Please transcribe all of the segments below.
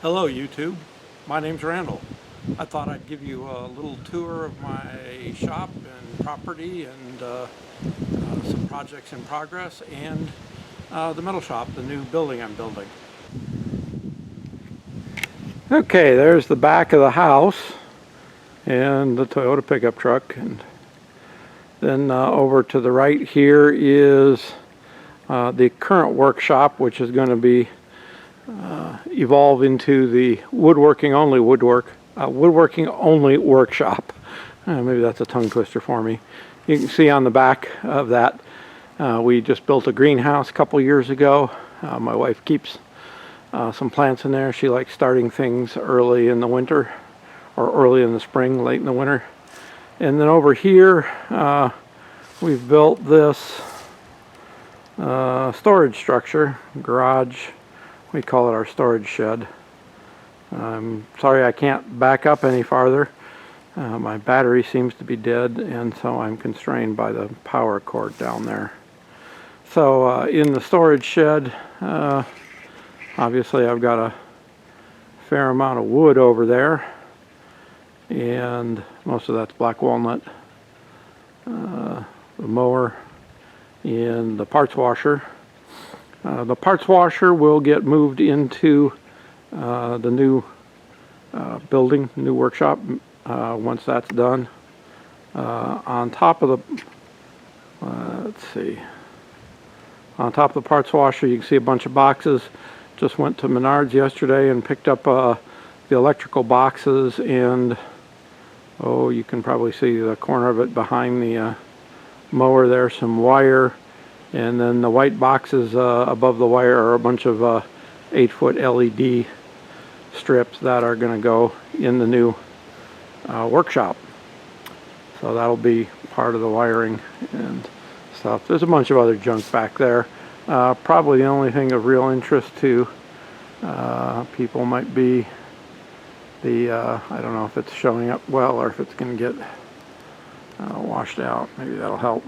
Hello YouTube, my name's Randall. I thought I'd give you a little tour of my shop and property and some projects in progress and the metal shop, the new building I'm building. Okay, there's the back of the house and the Toyota pickup truck, and then over to the right here is the current workshop, which is going to be evolve into the woodworking only workshop. Maybe that's a tongue twister for me. You can see on the back of that we just built a greenhouse a couple years ago. My wife keeps some plants in there. She likes starting things early in the winter or early in the spring, late in the winter. And then over here we've built this storage structure, garage. We call it our storage shed. I'm sorry I can't back up any farther. My battery seems to be dead, and so I'm constrained by the power cord down there. So in the storage shed, obviously I've got a fair amount of wood over there, and most of that's black walnut. The mower and the parts washer. The parts washer will get moved into the new building, new workshop, once that's done. On top of the, let's see, on top of the parts washer you can see a bunch of boxes. Just went to Monarch yesterday and picked up the electrical boxes, and oh, you can probably see the corner of it behind the mower there, some wire. And then the white boxes above the wire are a bunch of 8-foot LED strips that are going to go in the new workshop. So that'll be part of the wiring and stuff. There's a bunch of other junk back there. Probably the only thing of real interest to people might be the, I don't know if it's showing up well or if it's going to get washed out. Maybe that'll help.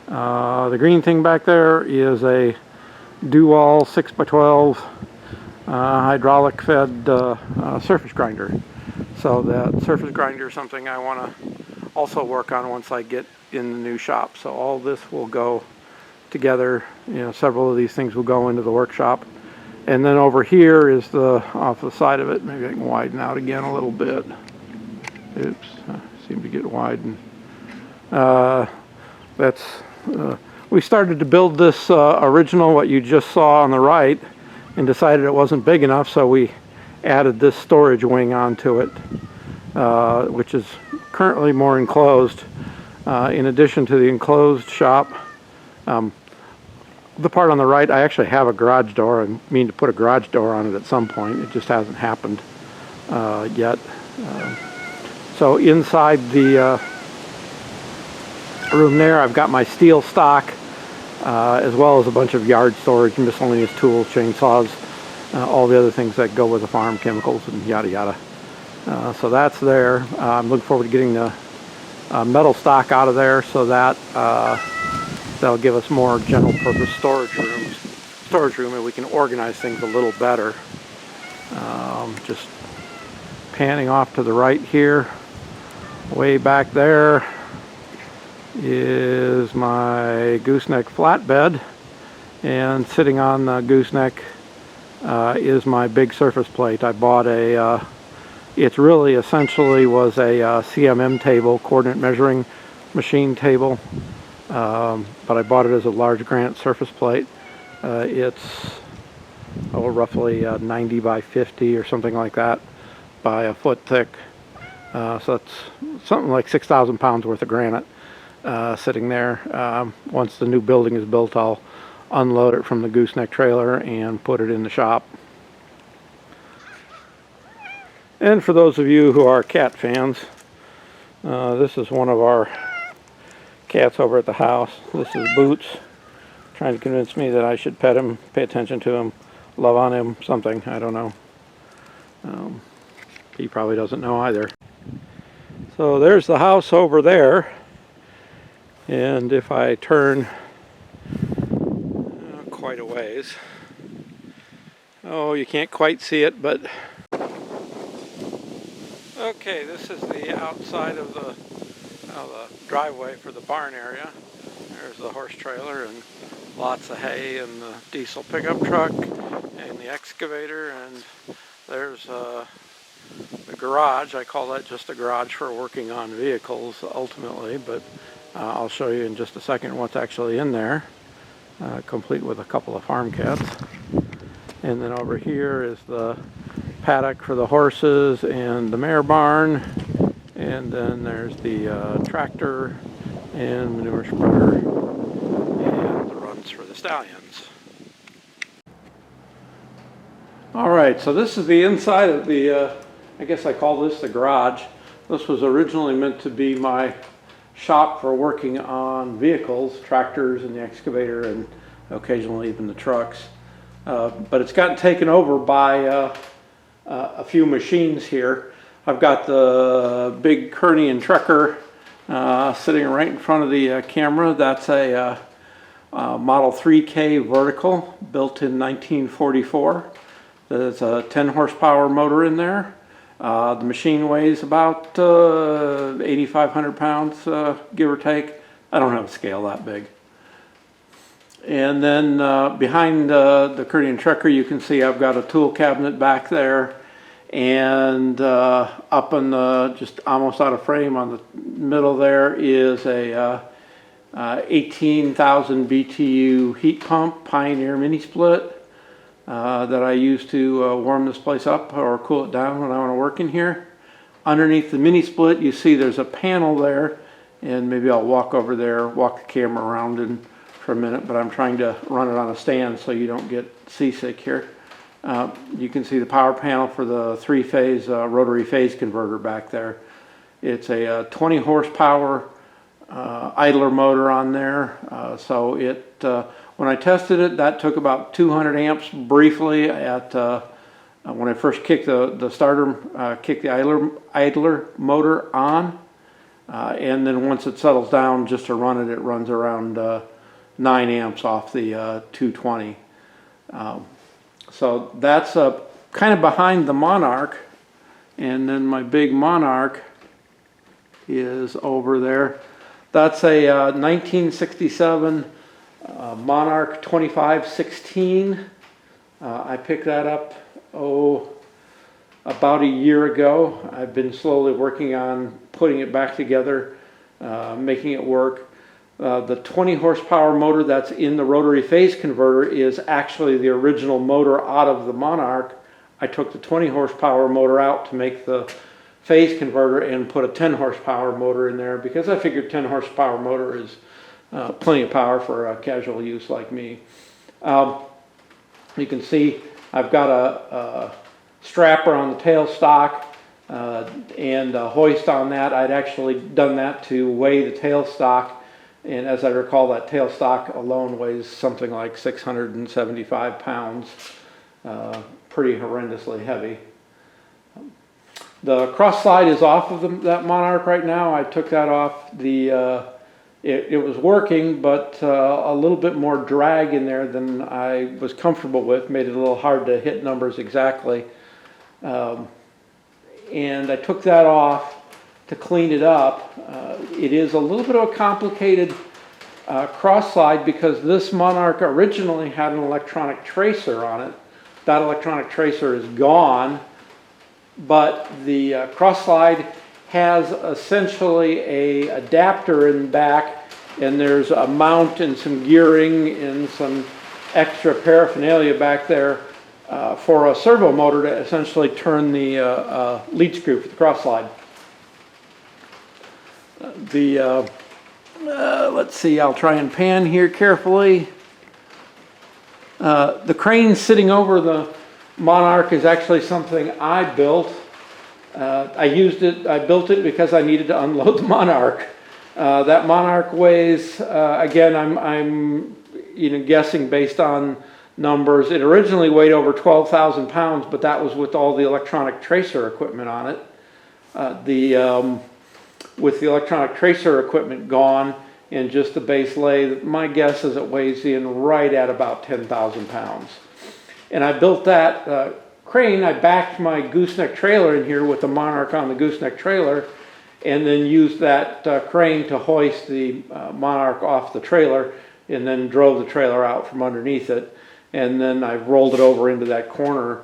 The green thing back there is a dual 6x12 hydraulic fed surface grinder. So that surface grinder is something I want to also work on once I get in the new shop. So all this will go together. You know, several of these things will go into the workshop. And then over here is the, off the side of it, maybe I can widen out again a little bit. Oops, I seem to get widened. We started to build this original, what you just saw on the right, and decided it wasn't big enough, so we added this storage wing onto it, which is currently more enclosed. In addition to the enclosed shop, the part on the right, I actually have a garage door. I mean to put a garage door on it at some point. It just hasn't happened yet. So inside the room there, I've got my steel stock, as well as a bunch of yard storage, miscellaneous tools, chainsaws, all the other things that go with the farm, chemicals and yada yada. So that's there. I'm looking forward to getting the metal stock out of there, so that that'll give us more general purpose storage room, and we can organize things a little better. Just panning off to the right here, way back there is my gooseneck flatbed, and sitting on the gooseneck is my big surface plate. I bought a it really essentially was a CMM table, coordinate measuring machine table, but I bought it as a large granite surface plate. It's roughly 90 by 50 or something like that, by a foot thick. So that's something like 6,000 pounds worth of granite sitting there. Once the new building is built, I'll unload it from the gooseneck trailer and put it in the shop. And for those of you who are cat fans, this is one of our cats over at the house. This is Boots, trying to convince me that I should pet him, pay attention to him, love on him, something, I don't know. He probably doesn't know either. So there's the house over there, and if I turn quite a ways, Oh, you can't quite see it, but okay, this is the outside of the driveway for the barn area. There's the horse trailer and lots of hay and the diesel pickup truck and the excavator, and there's the garage. I call that just a garage for working on vehicles ultimately, but I'll show you in just a second what's actually in there, complete with a couple of farm cats. And then over here is the paddock for the horses and the mare barn, and then there's the tractor and manure spreader and the runs for the stallions. Alright, so this is the inside of the, I guess I call this the garage. This was originally meant to be my shop for working on vehicles, tractors and the excavator, and occasionally even the trucks. But it's gotten taken over by a few machines here. I've got the big Kearney and Trekker sitting right in front of the camera. That's a Model 3K vertical built in 1944. There's a 10 horsepower motor in there. The machine weighs about 8,500 pounds, give or take. I don't have a scale that big. And then behind the Kearney and Trekker, you can see I've got a tool cabinet back there, and up in the, just almost out of frame on the middle there, is a 18,000 BTU heat pump, Pioneer mini split, that I use to warm this place up or cool it down when I want to work in here. Underneath the mini split, you see there's a panel there, and maybe I'll walk over there, walk the camera around and for a minute, but I'm trying to run it on a stand so you don't get seasick here. You can see the power panel for the three-phase rotary phase converter back there. It's a 20 horsepower idler motor on there. So it, when I tested it, that took about 200 amps briefly at when I first kicked the starter, kicked the idler motor on, and then once it settles down, just to run it, it runs around 9 amps off the 220. So that's kind of behind the Monarch, and then my big Monarch is over there. That's a 1967 Monarch 2516. I picked that up, about a year ago. I've been slowly working on putting it back together, making it work. The 20 horsepower motor that's in the rotary phase converter is actually the original motor out of the Monarch. I took the 20 horsepower motor out to make the phase converter and put a 10 horsepower motor in there because I figured 10 horsepower motor is plenty of power for casual use like me. You can see I've got a strapper on the tailstock and a hoist on that. I'd actually done that to weigh the tailstock. And as I recall, that tailstock alone weighs something like 675 pounds, pretty horrendously heavy. The cross slide is off of that Monarch right now. I took that off. It was working, but a little bit more drag in there than I was comfortable with. Made it a little hard to hit numbers exactly. And I took that off to clean it up. It is a little bit of a complicated cross slide because this Monarch originally had an electronic tracer on it. That electronic tracer is gone, but the cross slide has essentially a adapter in the back, and there's a mount and some gearing and some extra paraphernalia back there for a servo motor to essentially turn the lead screw for the cross slide. Let's see, I'll try and pan here carefully. The crane sitting over the Monarch is actually something I built. I built it because I needed to unload the Monarch. That Monarch weighs, again, I'm guessing based on numbers. It originally weighed over 12,000 pounds, but that was with all the electronic tracer equipment on it. With the electronic tracer equipment gone and just the base lathe, my guess is it weighs in right at about 10,000 pounds. And I built that crane. I backed my gooseneck trailer in here with the Monarch on the gooseneck trailer, and then used that crane to hoist the Monarch off the trailer, and then drove the trailer out from underneath it. And then I rolled it over into that corner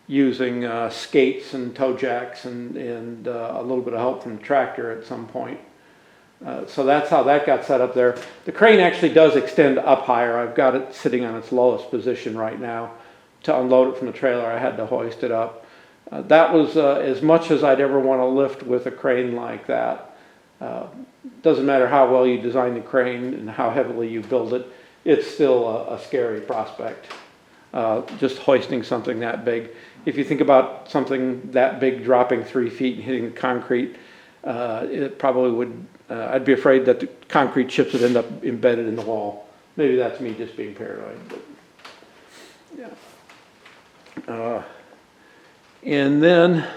using skates and toe jacks and a little bit of help from the tractor at some point. So that's how that got set up there. The crane actually does extend up higher. I've got it sitting on its lowest position right now. To unload it from the trailer, I had to hoist it up. That was as much as I'd ever want to lift with a crane like that. Doesn't matter how well you design the crane and how heavily you build it, it's still a scary prospect. Just hoisting something that big. If you think about something that big dropping 3 feet and hitting the concrete, it probably would, I'd be afraid that the concrete chips would end up embedded in the wall. Maybe that's me just being paranoid, but yeah. And then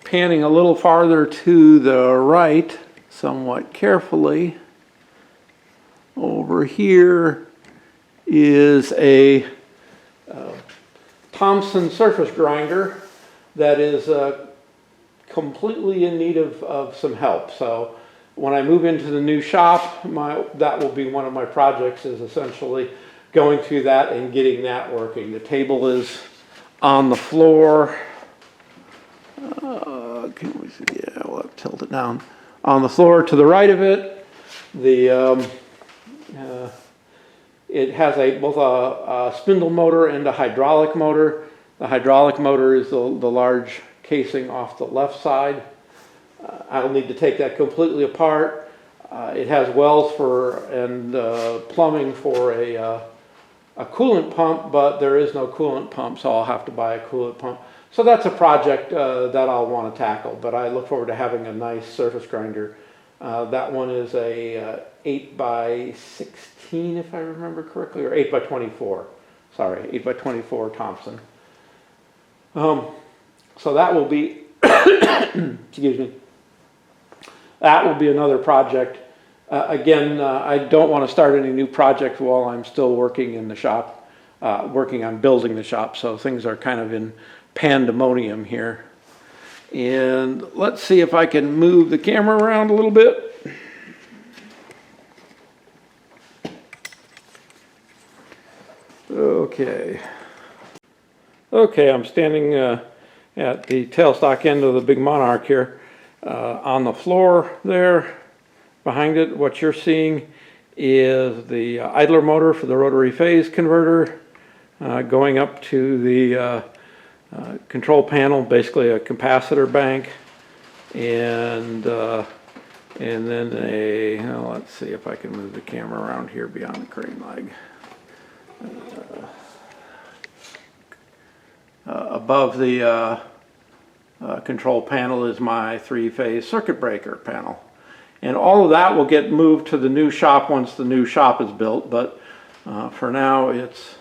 panning a little farther to the right, somewhat carefully, over here is a Thompson surface grinder that is completely in need of some help. So when I move into the new shop, that will be one of my projects, is essentially going through that and getting that working. The table is on the floor. Can we see? Yeah, we'll have to tilt it down. On the floor to the right of it, it has both a spindle motor and a hydraulic motor. The hydraulic motor is the large casing off the left side. I'll need to take that completely apart. It has wells and plumbing for a coolant pump, but there is no coolant pump, so I'll have to buy a coolant pump. So that's a project that I'll want to tackle, but I look forward to having a nice surface grinder. That one is a 8x16, if I remember correctly, or 8x24. Sorry, 8x24 Thompson. So that will be, excuse me, that will be another project. Again, I don't want to start any new project while I'm still working in the shop, working on building the shop, so things are kind of in pandemonium here. And let's see if I can move the camera around a little bit. Okay. Okay, I'm standing at the tailstock end of the big Monarch here. On the floor there, behind it, what you're seeing is the idler motor for the rotary phase converter going up to the control panel, basically a capacitor bank, and then let's see if I can move the camera around here beyond the crane leg. Above the control panel is my three-phase circuit breaker panel. And all of that will get moved to the new shop once the new shop is built, but for now it's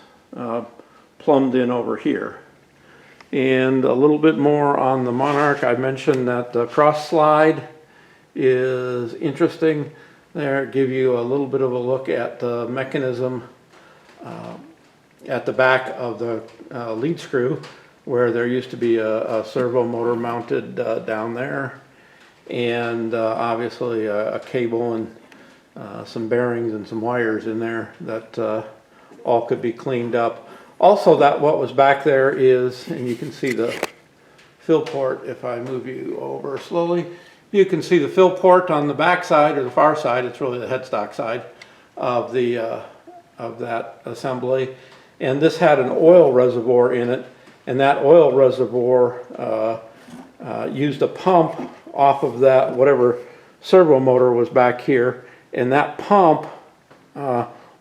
plumbed in over here. And a little bit more on the Monarch. I mentioned that the cross slide is interesting. There, give you a little bit of a look at the mechanism at the back of the lead screw, where there used to be a servo motor mounted down there, and obviously a cable and some bearings and some wires in there that all could be cleaned up. Also, that what was back there is, and you can see the fill port if I move you over slowly, you can see the fill port on the back side or the far side. It's really the headstock side of that assembly, and this had an oil reservoir in it, and that oil reservoir used a pump off of that whatever servo motor was back here, and that pump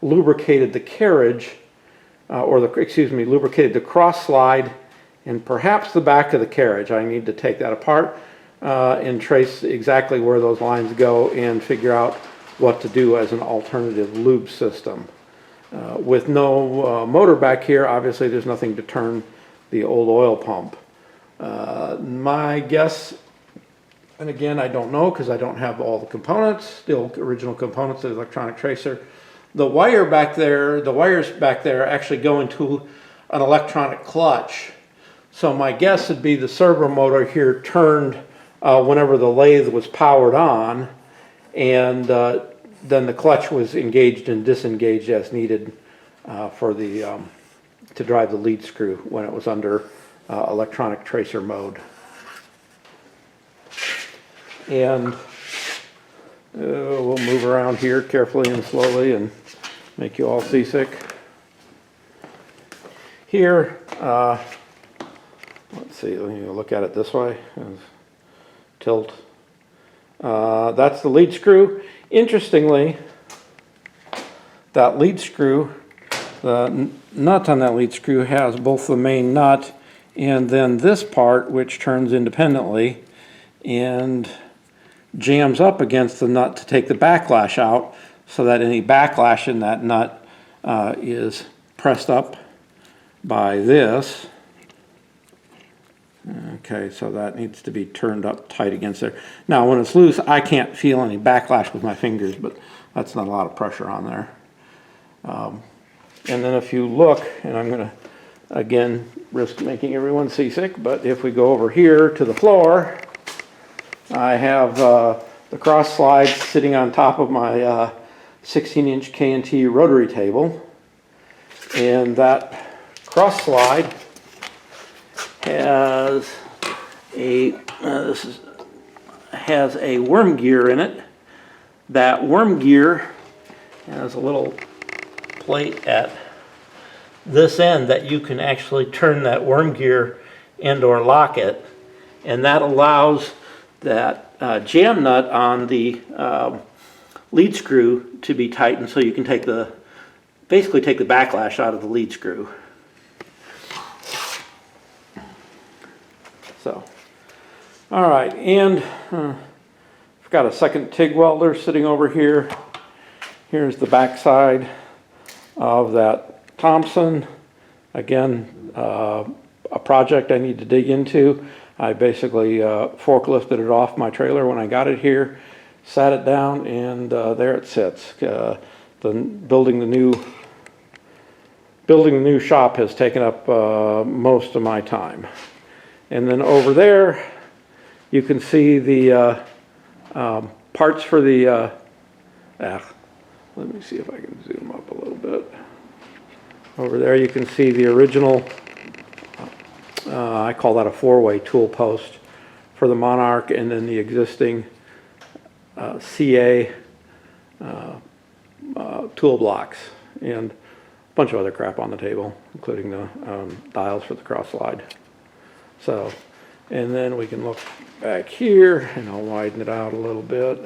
lubricated the carriage, lubricated the cross slide and perhaps the back of the carriage. I need to take that apart and trace exactly where those lines go and figure out what to do as an alternative lube system. With no motor back here, obviously there's nothing to turn the old oil pump. My guess, and again I don't know because I don't have all the components, the original components of the electronic tracer. The wires back there actually go into an electronic clutch. So my guess would be the servo motor here turned whenever the lathe was powered on, and then the clutch was engaged and disengaged as needed for the to drive the lead screw when it was under electronic tracer mode. And we'll move around here carefully and slowly and make you all seasick. Here, let's see, let me look at it this way. Tilt. That's the lead screw. Interestingly, that lead screw, the nut on that lead screw has both the main nut and then this part, which turns independently and jams up against the nut to take the backlash out, so that any backlash in that nut is pressed up by this. Okay, so that needs to be turned up tight against there. Now when it's loose, I can't feel any backlash with my fingers, but that's not a lot of pressure on there. And then if you look, and I'm going to again risk making everyone seasick, but if we go over here to the floor, I have the cross slide sitting on top of my 16-inch K&T rotary table, and that cross slide has has a worm gear in it. That worm gear has a little plate at this end that you can actually turn that worm gear and or lock it, and that allows that jam nut on the lead screw to be tightened, so you can basically take the backlash out of the lead screw. So, all right, and I've got a second TIG welder sitting over here. Here's the back side of that Thompson. Again, a project I need to dig into. I basically forklifted it off my trailer when I got it here, sat it down, and there it sits. Building the new shop has taken up most of my time. And then over there, you can see the parts for the, let me see if I can zoom up a little bit. Over there you can see the original, I call that a 4-way tool post for the Monarch, and then the existing CA tool blocks, and a bunch of other crap on the table, including the dials for the cross slide. So, and then we can look back here, and I'll widen it out a little bit.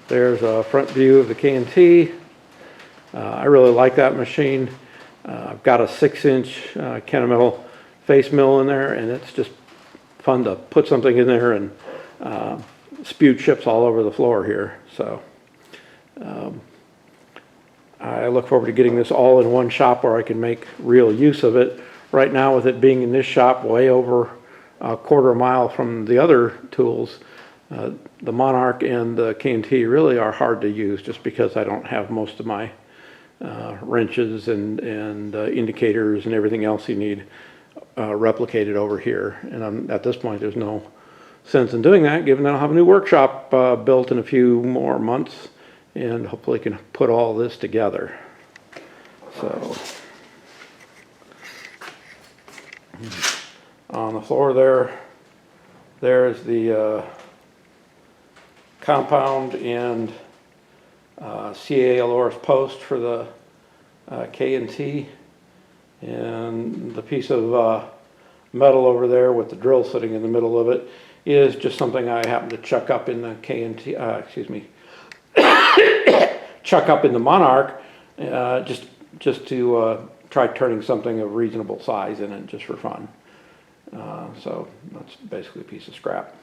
There's a front view of the K&T. I really like that machine. I've got a 6-inch Kennametal face mill in there, and it's just fun to put something in there and spew chips all over the floor here. So I look forward to getting this all in one shop where I can make real use of it. Right now, with it being in this shop way over a quarter mile from the other tools, the Monarch and the K&T really are hard to use, just because I don't have most of my wrenches and indicators and everything else you need replicated over here. And at this point, there's no sense in doing that, given that I'll have a new workshop built in a few more months, and hopefully can put all this together. So on the floor there's the compound and CA Aloris post for the K&T, and the piece of metal over there with the drill sitting in the middle of it is just something I happen to chuck up in the K&T, chuck up in the Monarch, just to try turning something of reasonable size in it, just for fun. So that's basically a piece of scrap.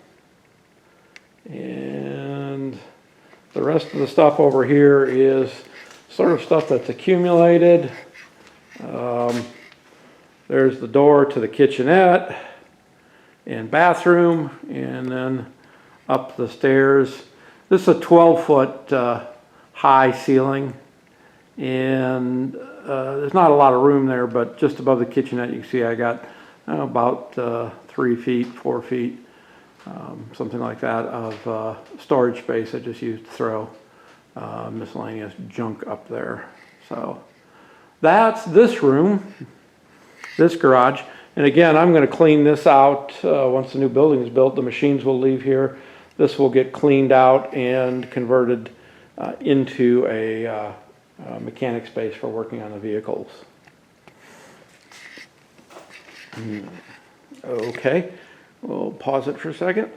And the rest of the stuff over here is sort of stuff that's accumulated. There's the door to the kitchenette and bathroom, and then up the stairs. This is a 12-foot high ceiling, And there's not a lot of room there, but just above the kitchenette, you can see I got about 3 feet, 4 feet, something like that of storage space I just used to throw miscellaneous junk up there. So that's this room, this garage. And again, I'm going to clean this out once the new building is built. The machines will leave here. This will get cleaned out and converted into a mechanic space for working on the vehicles. Okay, we'll pause it for a second.